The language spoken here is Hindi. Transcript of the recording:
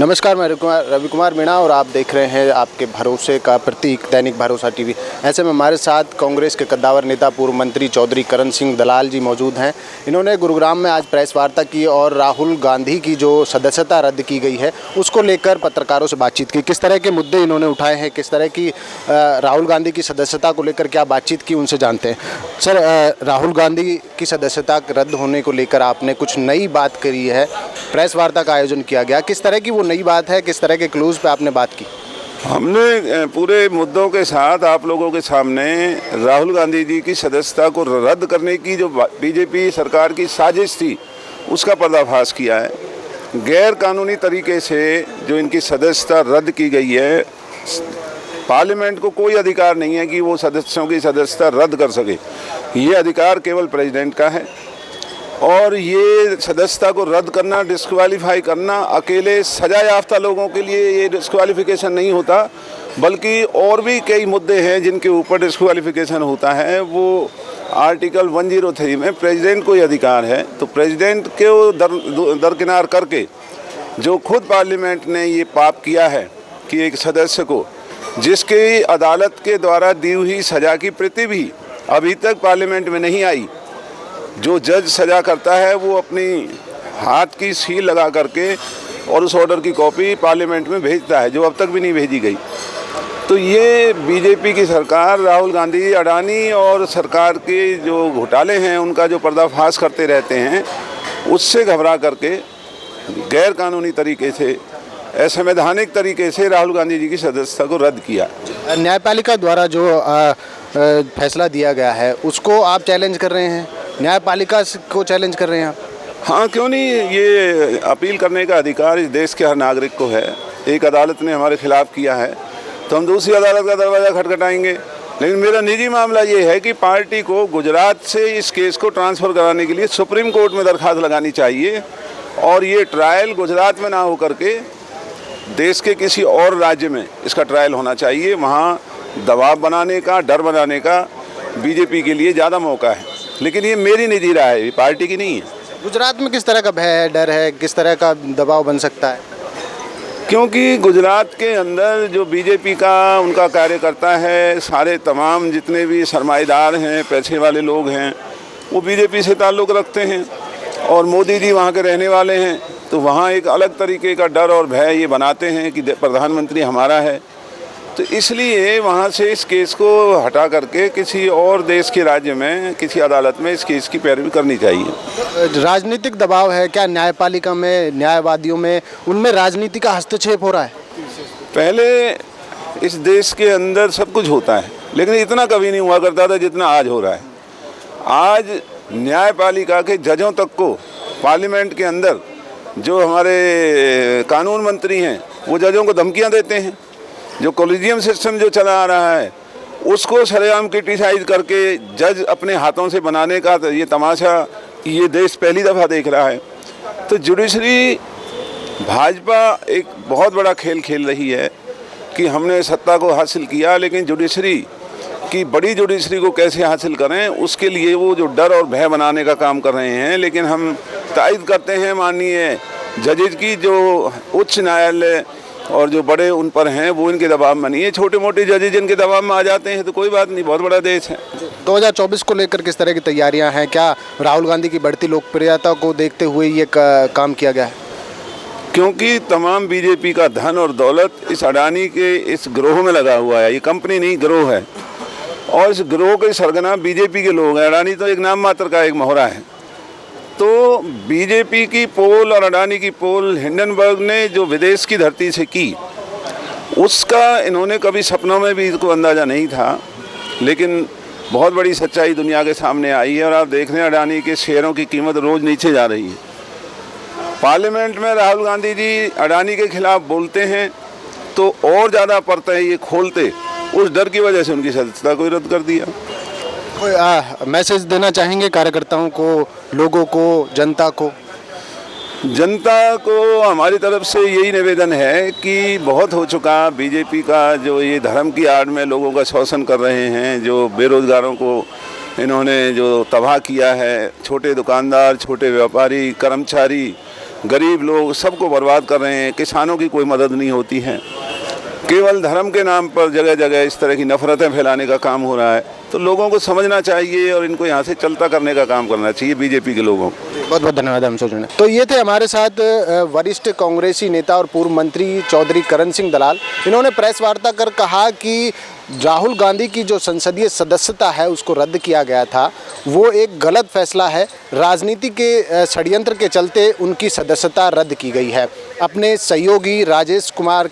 नमस्कार, मैं रवि कुमार मीणा और आप देख रहे हैं आपके भरोसे का प्रतीक दैनिक भरोसा टीवी। ऐसे में हमारे साथ कांग्रेस के कद्दावर नेता पूर्व मंत्री चौधरी करण सिंह दलाल जी मौजूद हैं। इन्होंने गुरुग्राम में आज प्रेस वार्ता की और राहुल गांधी की जो सदस्यता रद्द की गई है उसको लेकर पत्रकारों से बातचीत की। किस तरह के मुद्दे इन्होंने उठाए हैं, किस तरह की राहुल गांधी की सदस्यता को लेकर क्या बातचीत की, उनसे जानते हैं। सर, राहुल गांधी की सदस्यता रद्द होने को लेकर आपने कुछ नई बात करी है, प्रेस वार्ता का आयोजन किया गया, किस तरह की वो नई बात है, किस तरह के क्लूज पे आपने बात की? हमने पूरे मुद्दों के साथ आप लोगों के सामने राहुल गांधी जी की सदस्यता को रद्द करने की जो बीजेपी सरकार की साजिश थी उसका पर्दाफाश किया है। गैर कानूनी तरीके से जो इनकी सदस्यता रद्द की गई है, पार्लियामेंट को कोई अधिकार नहीं है कि वो सदस्यों की सदस्यता रद्द कर सके। ये अधिकार केवल प्रेसिडेंट का है और ये सदस्यता को रद्द करना, डिस्क्वालीफाई करना अकेले सजा याफ्ता लोगों के लिए ये डिस्क्वालिफिकेशन नहीं होता, बल्कि और भी कई मुद्दे हैं जिनके ऊपर डिस्क्वालिफिकेशन होता है। वो आर्टिकल 103 में प्रेसिडेंट को ही अधिकार है, तो प्रेसिडेंट को दरकिनार करके जो खुद पार्लियामेंट ने ये पाप किया है कि एक सदस्य को जिसकी अदालत के द्वारा दी हुई सज़ा की प्रति भी अभी तक पार्लियामेंट में नहीं आई, जो जज सज़ा करता है वो अपनी हाथ की सील लगा करके और उस ऑर्डर की कॉपी पार्लियामेंट में भेजता है, जो अब तक भी नहीं भेजी गई। तो ये बीजेपी की सरकार, राहुल गांधी, अडानी और सरकार के जो घोटाले हैं उनका जो पर्दाफाश करते रहते हैं, उससे घबरा करके गैर कानूनी तरीके से, असंवैधानिक तरीके से राहुल गांधी जी की सदस्यता को रद्द किया। न्यायपालिका द्वारा जो फैसला दिया गया है उसको आप चैलेंज कर रहे हैं, न्यायपालिका को चैलेंज कर रहे हैं आप? हाँ, क्यों नहीं, ये अपील करने का अधिकार इस देश के हर नागरिक को है। एक अदालत ने हमारे खिलाफ किया है तो हम दूसरी अदालत का दरवाज़ा खटखटाएंगे। लेकिन मेरा निजी मामला ये है कि पार्टी को गुजरात से इस केस को ट्रांसफ़र कराने के लिए सुप्रीम कोर्ट में दरख्वास्त लगानी चाहिए और ये ट्रायल गुजरात में ना हो करके देश के किसी और राज्य में इसका ट्रायल होना चाहिए। वहाँ दबाव बनाने का, डर बनाने का बीजेपी के लिए ज़्यादा मौका है, लेकिन ये मेरी निजी राय है, पार्टी की नहीं है। गुजरात में किस तरह का भय है, डर है, किस तरह का दबाव बन सकता है? क्योंकि गुजरात के अंदर जो बीजेपी का उनका कार्यकर्ता है, सारे तमाम जितने भी सरमाएदार हैं, पैसे वाले लोग हैं, वो बीजेपी से ताल्लुक़ रखते हैं और मोदी जी वहाँ के रहने वाले हैं, तो वहाँ एक अलग तरीके का डर और भय ये बनाते हैं कि प्रधानमंत्री हमारा है। तो इसलिए वहाँ से इस केस को हटा करके किसी और देश के राज्य में, किसी अदालत में इस केस की पैरवी करनी चाहिए। राजनीतिक दबाव है क्या न्यायपालिका में, न्यायवादियों में, उनमें राजनीति का हस्तक्षेप हो रहा है? पहले इस देश के अंदर सब कुछ होता है, लेकिन इतना कभी नहीं हुआ करता था जितना आज हो रहा है। आज न्यायपालिका के जजों तक को पार्लियामेंट के अंदर जो हमारे कानून मंत्री हैं वो जजों को धमकियां देते हैं। जो कॉलेजियम सिस्टम जो चला आ रहा है उसको सरेआम क्रिटिसाइज करके जज अपने हाथों से बनाने का ये तमाशा ये देश पहली दफ़ा देख रहा है। तो जुडिशरी, भाजपा एक बहुत बड़ा खेल खेल रही है कि हमने सत्ता को हासिल किया, लेकिन जुडिशरी की, बड़ी जुडिशरी को कैसे हासिल करें उसके लिए वो जो डर और भय बनाने का काम कर रहे हैं। लेकिन हम तायद करते हैं माननीय जजेज की, जो उच्च न्यायालय और जो बड़े उन पर हैं वो इनके दबाव में नहीं है। छोटे मोटे जजेज इनके दबाव में आ जाते हैं तो कोई बात नहीं, बहुत बड़ा देश है। 2024 को लेकर किस तरह की तैयारियां हैं? क्या राहुल गांधी की बढ़ती लोकप्रियता को देखते हुए ये काम किया गया है? क्योंकि तमाम बीजेपी का धन और दौलत इस अडानी के इस गिरोह में लगा हुआ है। ये कंपनी नहीं, गिरोह है और इस गिरोह के सरगना बीजेपी के लोग हैं। अडानी तो एक नाम मात्र का एक मोहरा है। तो बीजेपी की पोल और अडानी की पोल हिंडनबर्ग ने जो विदेश की धरती से की, उसका इन्होंने कभी सपनों में भी इसको अंदाज़ा नहीं था। लेकिन बहुत बड़ी सच्चाई दुनिया के सामने आई है और आप देख रहे हैं अडानी के शेयरों की कीमत रोज़ नीचे जा रही है। पार्लियामेंट में राहुल गांधी जी अडानी के खिलाफ बोलते हैं तो और ज़्यादा पड़ता है ये खोलते, उस डर की वजह से उनकी सदस्यता को रद्द कर दिया। कोई मैसेज देना चाहेंगे कार्यकर्ताओं को, लोगों को, जनता को? जनता को हमारी तरफ से यही निवेदन है कि बहुत हो चुका बीजेपी का, जो ये धर्म की आड़ में लोगों का शोषण कर रहे हैं, जो बेरोजगारों को इन्होंने जो तबाह किया है, छोटे दुकानदार, छोटे व्यापारी, कर्मचारी, गरीब लोग सबको बर्बाद कर रहे हैं, किसानों की कोई मदद नहीं होती है। केवल धर्म के नाम पर जगह जगह इस तरह की नफरतें फैलाने का काम हो रहा है। तो लोगों को समझना चाहिए और इनको यहाँ से चलता करने का काम करना चाहिए बीजेपी के लोगों को। बहुत बहुत धन्यवाद हमसे जुड़ने। तो ये थे हमारे साथ वरिष्ठ कांग्रेसी नेता और पूर्व मंत्री चौधरी करण सिंह दलाल। इन्होंने प्रेस वार्ता कर कहा कि राहुल गांधी की जो संसदीय सदस्यता है उसको रद्द किया गया था, वो एक गलत फैसला है। राजनीति के षड्यंत्र के चलते उनकी सदस्यता रद्द की गई है। अपने सहयोगी राजेश कुमार